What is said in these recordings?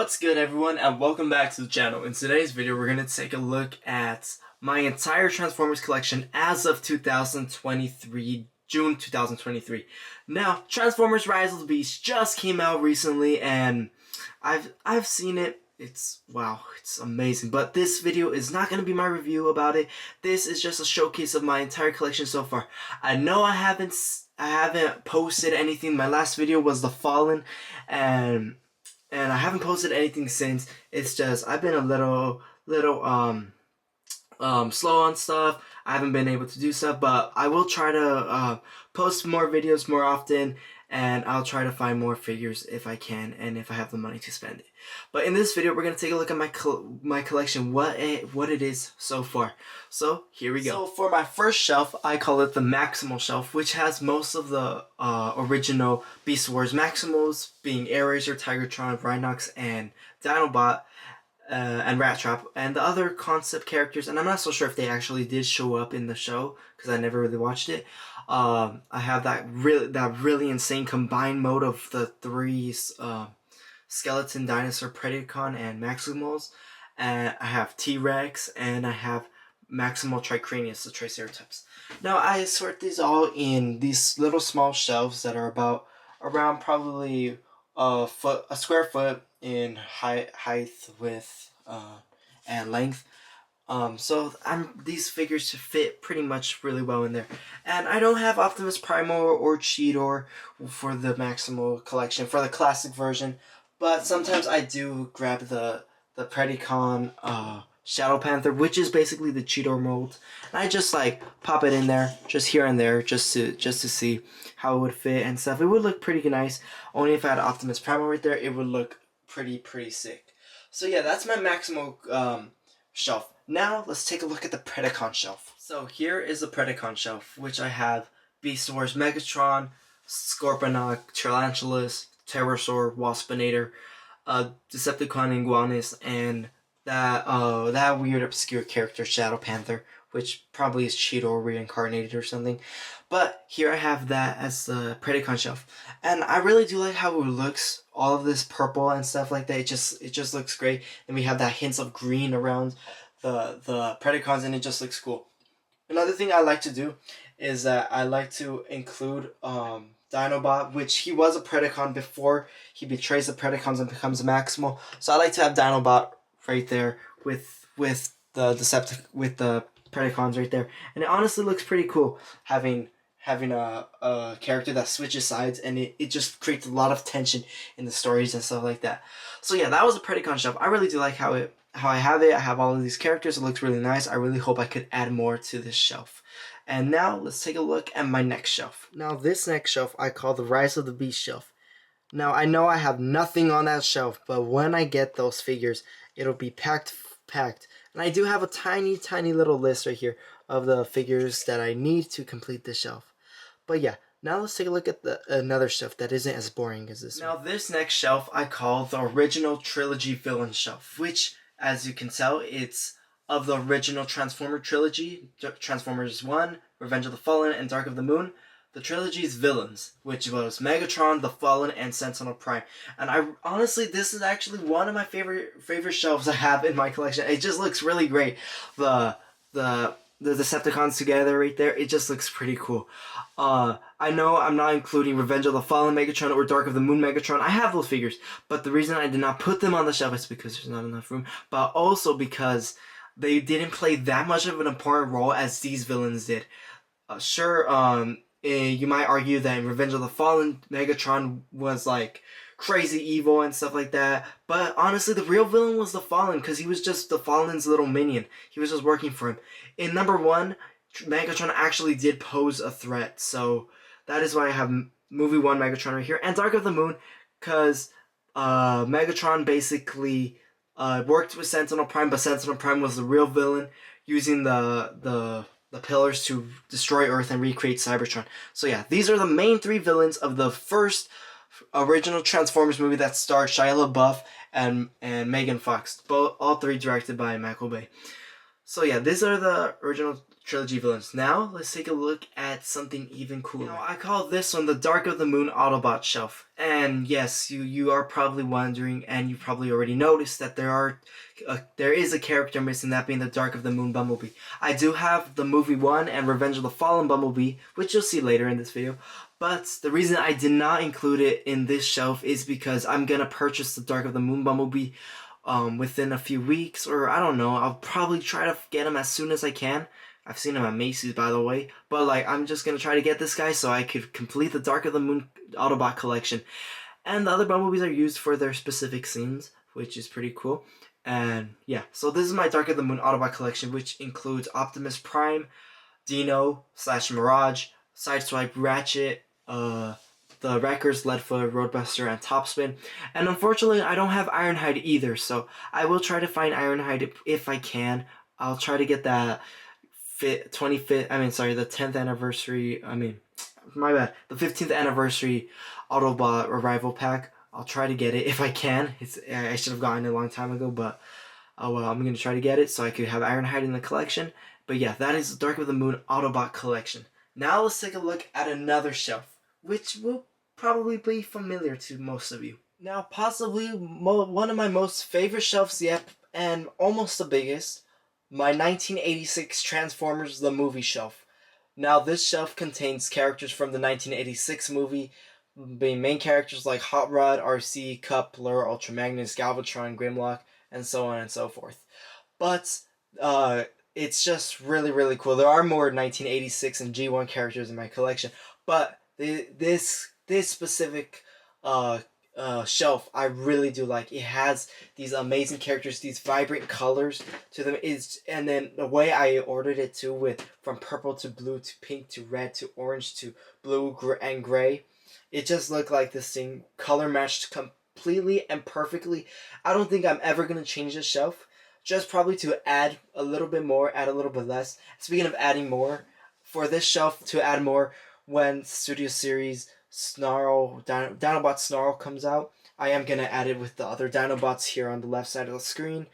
What's good, everyone, and welcome back to the channel. In today's video, we're going to take a look at my entire Transformers collection as of 2023, June 2023. Now, Transformers Rise of the Beast just came out recently, and I've seen it. It's amazing. But this video is not going to be my review about it. This is just a showcase of my entire collection so far. I know I haven't posted anything. My last video was The Fallen, and I haven't posted anything since. It's just I've been a little slow on stuff. I haven't been able to do stuff, but I will try to post more videos more often, and I'll try to find more figures if I can and if I have the money to spend it. But in this video, we're gonna take a look at my collection, what it is so far. So here we go. So for my first shelf, I call it the Maximal shelf, which has most of the original Beast Wars Maximals, being Airazor, Tigertron, Rhinox, and Dinobot, and Rat Trap, and the other concept characters. And I'm not so sure if they actually did show up in the show because I never really watched it. I have that really insane combined mode of the three Skeleton, Dinosaur, Predacon, and Maximals. And I have T-Rex, and I have Maximal Tricranius, the Triceratops. Now I sort these all in these little small shelves that are around probably a square foot in height, width, and length. So these figures fit pretty much really well in there. And I don't have Optimus Primal or Cheetor for the Maximal collection, for the classic version. But sometimes I do grab the Predacon Shadow Panther, which is basically the Cheetor mold. And I just like pop it in there, just here and there, just to see how it would fit and stuff. It would look pretty nice. Only if I had Optimus Primal right there, it would look pretty sick. So yeah, that's my Maximal shelf. Now let's take a look at the Predacon shelf. So here is the Predacon shelf, which I have Beast Wars Megatron, Scorponok, Tarantulas, Terrorsaur, Waspinator, Decepticon Iguanus, and that weird obscure character Shadow Panther, which probably is Cheetor reincarnated or something. But here I have that as the Predacon shelf, and I really do like how it looks. All of this purple and stuff like that, it just looks great. And we have that hints of green around the Predacons, and it just looks cool. Another thing I like to do is that I like to include Dinobot, which he was a Predacon before he betrays the Predacons and becomes a Maximal. So I like to have Dinobot right there with the Predacons right there, and it honestly looks pretty cool having a character that switches sides, and it just creates a lot of tension in the stories and stuff like that. So yeah, that was a Predacon shelf. I really do like how I have it. I have all of these characters. It looks really nice. I really hope I could add more to this shelf. And now let's take a look at my next shelf. Now this next shelf I call the Rise of the Beast shelf. Now I know I have nothing on that shelf, but when I get those figures, it'll be packed. And I do have a tiny little list right here of the figures that I need to complete this shelf. But yeah, now let's take a look at another shelf that isn't as boring as this one. Now this next shelf I call the Original Trilogy Villain shelf, which, as you can tell, it's of the original Transformer trilogy, Transformers 1, Revenge of the Fallen, and Dark of the Moon. The trilogy's villains, which was Megatron, The Fallen, and Sentinel Prime. And honestly, this is actually one of my favorite shelves I have in my collection. It just looks really great. The Decepticons together right there, it just looks pretty cool. I know I'm not including Revenge of the Fallen Megatron or Dark of the Moon Megatron. I have those figures, but the reason I did not put them on the shelf is because there's not enough room, but also because they didn't play that much of an important role as these villains did. You might argue that in Revenge of the Fallen, Megatron was like crazy evil and stuff like that, but honestly the real villain was the Fallen, because he was just the Fallen's little minion. He was just working for him. In number 1, Megatron actually did pose a threat, so that is why I have movie 1 Megatron right here. And Dark of the Moon, because Megatron basically worked with Sentinel Prime, but Sentinel Prime was the real villain, using the pillars to destroy Earth and recreate Cybertron. So yeah, these are the main 3 villains of the first original Transformers movie that starred Shia LaBeouf and Megan Fox, all 3 directed by Michael Bay. So yeah, these are the original trilogy villains. Now, let's take a look at something even cooler. Now, I call this one the Dark of the Moon Autobot shelf. And yes, you are probably wondering, and you probably already noticed that there is a character missing, that being the Dark of the Moon Bumblebee. I do have the movie 1 and Revenge of the Fallen Bumblebee, which you'll see later in this video. But the reason I did not include it in this shelf is because I'm gonna purchase the Dark of the Moon Bumblebee within a few weeks, or I don't know. I'll probably try to get him as soon as I can. I've seen him at Macy's, by the way. But like, I'm just gonna try to get this guy so I could complete the Dark of the Moon Autobot collection. And the other Bumblebees are used for their specific scenes, which is pretty cool. And yeah, so this is my Dark of the Moon Autobot collection, which includes Optimus Prime, Dino / Mirage, Sideswipe, Ratchet, the Wreckers, Leadfoot, Roadbuster, and Topspin. And unfortunately, I don't have Ironhide either, so I will try to find Ironhide if I can. I'll try to get that the 10th anniversary, the 15th anniversary Autobot Arrival Pack. I'll try to get it if I can. I should have gotten it a long time ago, but oh well, I'm going to try to get it so I could have Ironhide in the collection. But yeah, that is the Dark of the Moon Autobot collection. Now let's take a look at another shelf, which will probably be familiar to most of you. Now, possibly one of my most favorite shelves yet, and almost the biggest, my 1986 Transformers the Movie shelf. Now, this shelf contains characters from the 1986 movie, being main characters like Hot Rod, RC, Coupler, Ultra Magnus, Galvatron, Grimlock, and so on and so forth. But, it's just really, really cool. There are more 1986 and G1 characters in my collection, but this specific shelf I really do like. It has these amazing characters, these vibrant colors to them. And then the way I ordered it too, from purple to blue to pink to red to orange to blue and gray. It just looked like this thing color matched completely and perfectly. I don't think I'm ever gonna change this shelf. Just probably to add a little bit more, add a little bit less. Speaking of adding more, for this shelf to add more, when Studio Series Dinobot Snarl comes out, I am going to add it with the other Dinobots here on the left side of the screen.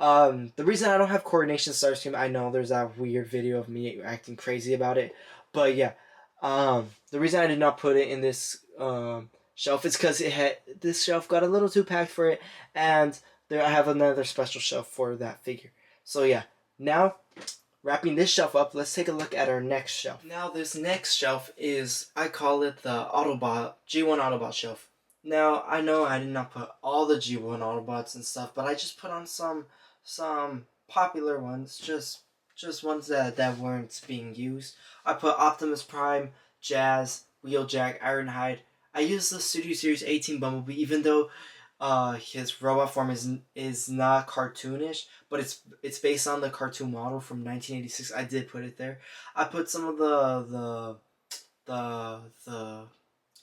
The reason I don't have Coordination Starscream, I know there's that weird video of me acting crazy about it, but yeah, the reason I did not put it in this shelf is because this shelf got a little too packed for it, and I have another special shelf for that figure. So yeah, now wrapping this shelf up, let's take a look at our next shelf. Now this next shelf is, I call it the Autobot, G1 Autobot shelf. Now, I know I did not put all the G1 Autobots and stuff, but I just put on some popular ones, just ones that weren't being used. I put Optimus Prime, Jazz, Wheeljack, Ironhide. I used the Studio Series 18 Bumblebee, even though his robot form is not cartoonish, but it's based on the cartoon model from 1986. I did put it there. I put some of the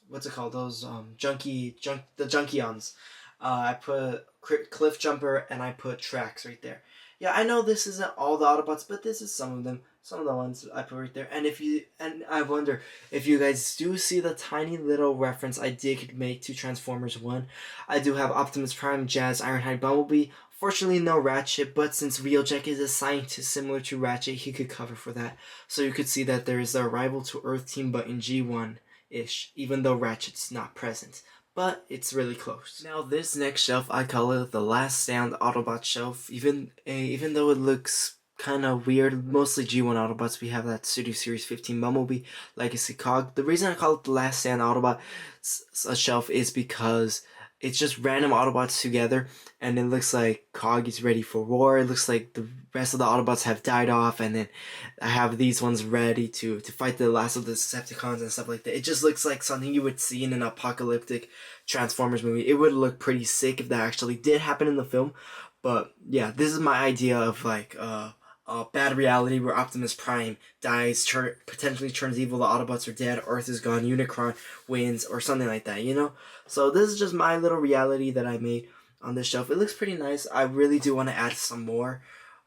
what's it called? Those the Junkions. I put Cliff Jumper and I put Trax right there. Yeah, I know this isn't all the Autobots, but this is some of them. Some of the ones I put right there. And I wonder if you guys do see the tiny little reference I did make to Transformers 1. I do have Optimus Prime, Jazz, Ironhide, Bumblebee. Fortunately, no Ratchet, but since Wheeljack is a scientist similar to Ratchet, he could cover for that. So you could see that there is the Arrival to Earth team, but in G1-ish, even though Ratchet's not present. But it's really close. Now this next shelf, I call it the Last Stand Autobot shelf. Even though it looks kind of weird, mostly G1 Autobots, we have that Studio Series 15 Bumblebee, Legacy Cog. The reason I call it the Last Stand Autobot shelf is because it's just random Autobots together, and it looks like Cog is ready for war. It looks like the rest of the Autobots have died off, and then I have these ones ready to fight the last of the Decepticons and stuff like that. It just looks like something you would see in an apocalyptic Transformers movie. It would look pretty sick if that actually did happen in the film. But yeah, this is my idea of like a bad reality where Optimus Prime dies, potentially turns evil, the Autobots are dead, Earth is gone, Unicron wins, or something like that, you know? So this is just my little reality that I made on this shelf. It looks pretty nice. I really do want to add some more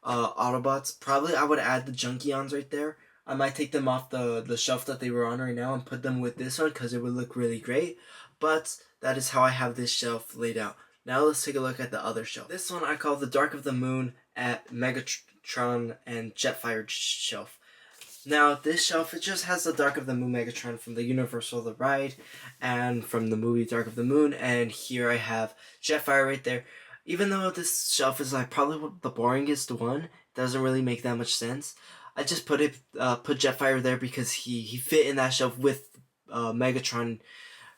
Autobots. Probably I would add the Junkions right there. I might take them off the shelf that they were on right now and put them with this one because it would look really great. But that is how I have this shelf laid out. Now let's take a look at the other shelf. This one I call the Dark of the Moon at Megatron and Jetfire shelf. Now, this shelf, it just has the Dark of the Moon Megatron from the Universal The Ride and from the movie Dark of the Moon. And here I have Jetfire right there. Even though this shelf is like probably the boringest one, doesn't really make that much sense. I just put Jetfire there because he fit in that shelf with Megatron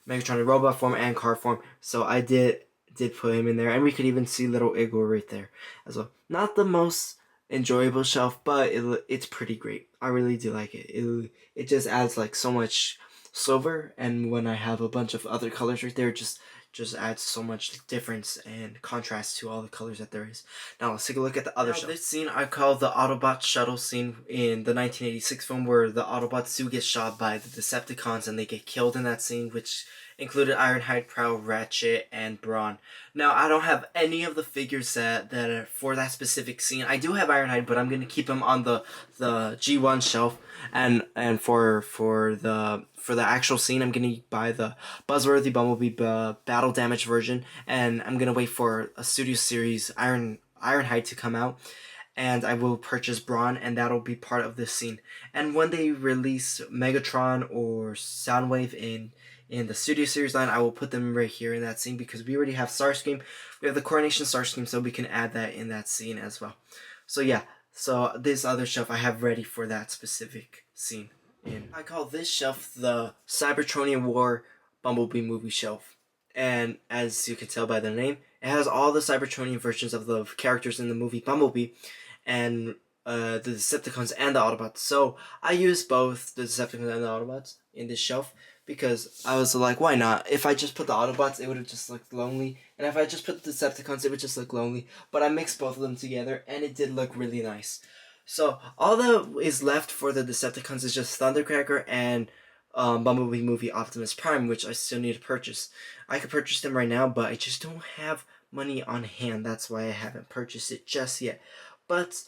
in robot form and car form. So I did put him in there, and we could even see little Igor right there as well. Not the most enjoyable shelf, but it's pretty great. I really do like it. It just adds like so much silver, and when I have a bunch of other colors right there, just adds so much difference and contrast to all the colors that there is. Now let's take a look at the other shelf. This scene I call the Autobot shuttle scene in the 1986 film, where the Autobots do get shot by the Decepticons and they get killed in that scene, which included Ironhide, Prowl, Ratchet, and Brawn. Now, I don't have any of the figures that are for that specific scene. I do have Ironhide, but I'm gonna keep him on the G1 shelf, and for the actual scene, I'm gonna buy the Buzzworthy Bumblebee battle damage version, and I'm gonna wait for a Studio Series Ironhide to come out, and I will purchase Brawn, and that'll be part of this scene. And when they release Megatron or Soundwave in the Studio Series line, I will put them right here in that scene because we already have Starscream. We have the Coronation Starscream, so we can add that in that scene as well. So yeah, so this other shelf I have ready for that specific scene. And I call this shelf the Cybertronian War Bumblebee movie shelf. And as you can tell by the name, it has all the Cybertronian versions of the characters in the movie Bumblebee, and the Decepticons and the Autobots. So I use both the Decepticons and the Autobots in this shelf because I was like, why not? If I just put the Autobots, it would have just looked lonely, and if I just put the Decepticons, it would just look lonely. But I mixed both of them together, and it did look really nice. So all that is left for the Decepticons is just Thundercracker and Bumblebee movie Optimus Prime, which I still need to purchase. I could purchase them right now, but I just don't have money on hand. That's why I haven't purchased it just yet. But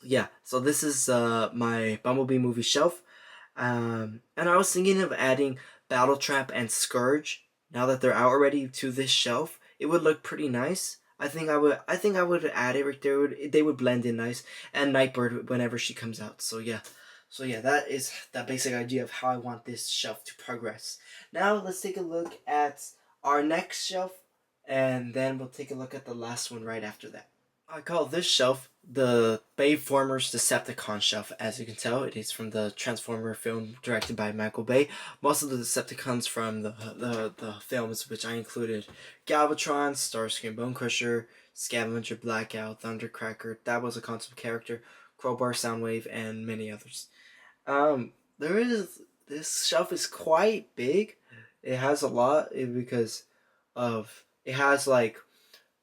yeah, so this is my Bumblebee movie shelf. And I was thinking of adding Battletrap and Scourge now that they're out already to this shelf. It would look pretty nice. I think I would add it right there. They would blend in nice, and Nightbird whenever she comes out. So yeah. So yeah, that is the basic idea of how I want this shelf to progress. Now let's take a look at our next shelf, and then we'll take a look at the last one right after that. I call this shelf the Bayformers Decepticon shelf. As you can tell, it is from the Transformer film directed by Michael Bay. Most of the Decepticons from the films, which I included Galvatron, Starscream, Bonecrusher, Scavenger, Blackout, Thundercracker, that was a concept character, Crowbar, Soundwave, and many others. There is this shelf is quite big. It has a lot because of it has like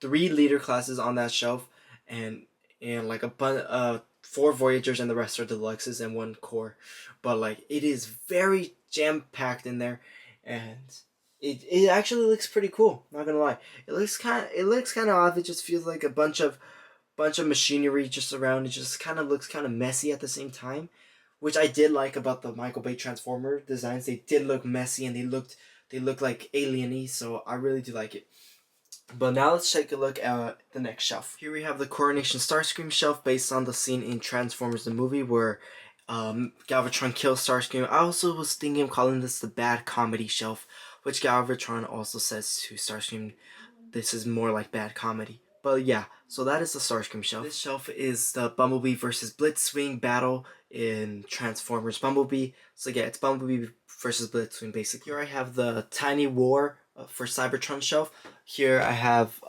3 leader classes on that shelf, and like a bunch 4 Voyagers, and the rest are deluxes and 1 core. But like it is very jam packed in there, and it actually looks pretty cool. Not gonna lie, it looks kind of odd. It just feels like a bunch of machinery just around. It just kind of looks kind of messy at the same time, which I did like about the Michael Bay Transformer designs. They did look messy, and they look like alien-y, so I really do like it. But now let's take a look at the next shelf. Here we have the Coronation Starscream shelf based on the scene in Transformers the movie where Galvatron kills Starscream. I also was thinking of calling this the bad comedy shelf, which Galvatron also says to Starscream, this is more like bad comedy. But yeah, so that is the Starscream shelf. This shelf is the Bumblebee versus Blitzwing battle in Transformers Bumblebee. So yeah, it's Bumblebee versus Blitzwing basically. Here I have the Tiny War for Cybertron shelf. Here I have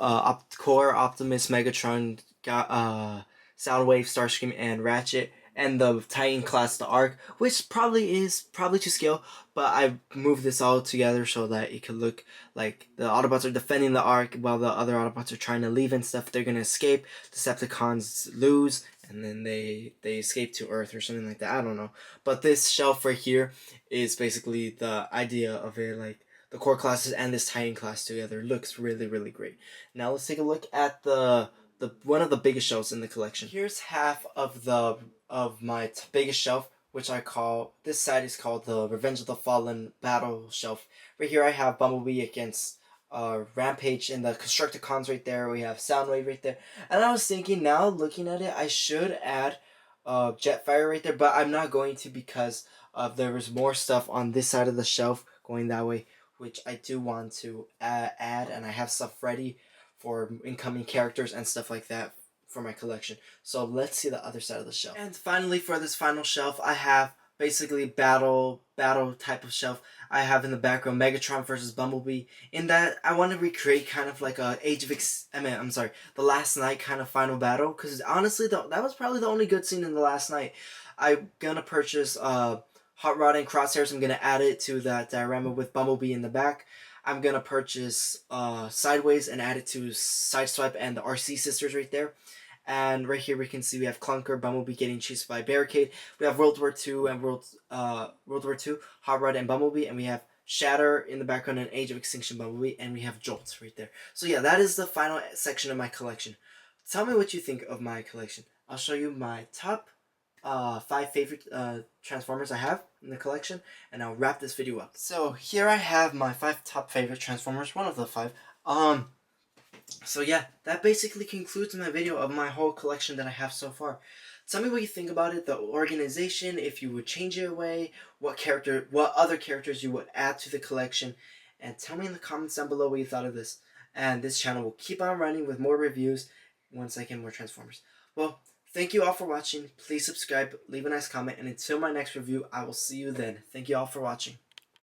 Core, Optimus, Megatron, Soundwave, Starscream, and Ratchet, and the Titan class, the Arc, which probably to scale, but I moved this all together so that it could look like the Autobots are defending the Arc while the other Autobots are trying to leave and stuff. They're gonna escape. Decepticons lose, and then they escape to Earth or something like that. I don't know. But this shelf right here is basically the idea of it, like the core classes and this Titan class together. Looks really, really great. Now let's take a look at the one of the biggest shelves in the collection. Here's half of my biggest shelf, which I call, this side is called the Revenge of the Fallen battle shelf. Right here I have Bumblebee against Rampage and the Constructicons right there. We have Soundwave right there. And I was thinking, now looking at it, I should add Jetfire right there, but I'm not going to because there was more stuff on this side of the shelf going that way, which I do want to add, and I have stuff ready for incoming characters and stuff like that for my collection. So let's see the other side of the shelf. And finally, for this final shelf, I have basically battle type of shelf. I have in the background Megatron versus Bumblebee. In that, I want to recreate kind of like a the Last Knight kind of final battle, because honestly, that was probably the only good scene in the Last Knight. I'm gonna purchase Hot Rod and Crosshairs. I'm gonna add it to that diorama with Bumblebee in the back. I'm gonna purchase Sideways and add it to Sideswipe and the RC sisters right there. And right here we can see we have Clunker, Bumblebee getting chased by Barricade. We have World War II and World War II, Hot Rod and Bumblebee, and we have Shatter in the background and Age of Extinction Bumblebee, and we have Jolt right there. So yeah, that is the final section of my collection. Tell me what you think of my collection. I'll show you my top 5 favorite Transformers I have in the collection, and I'll wrap this video up. So here I have my 5 top favorite Transformers, one of the 5. So yeah, that basically concludes my video of my whole collection that I have so far. Tell me what you think about it, the organization, if you would change it away, what other characters you would add to the collection, and tell me in the comments down below what you thought of this. And this channel will keep on running with more reviews once I get more Transformers. Well, thank you all for watching. Please subscribe, leave a nice comment, and until my next review, I will see you then. Thank you all for watching.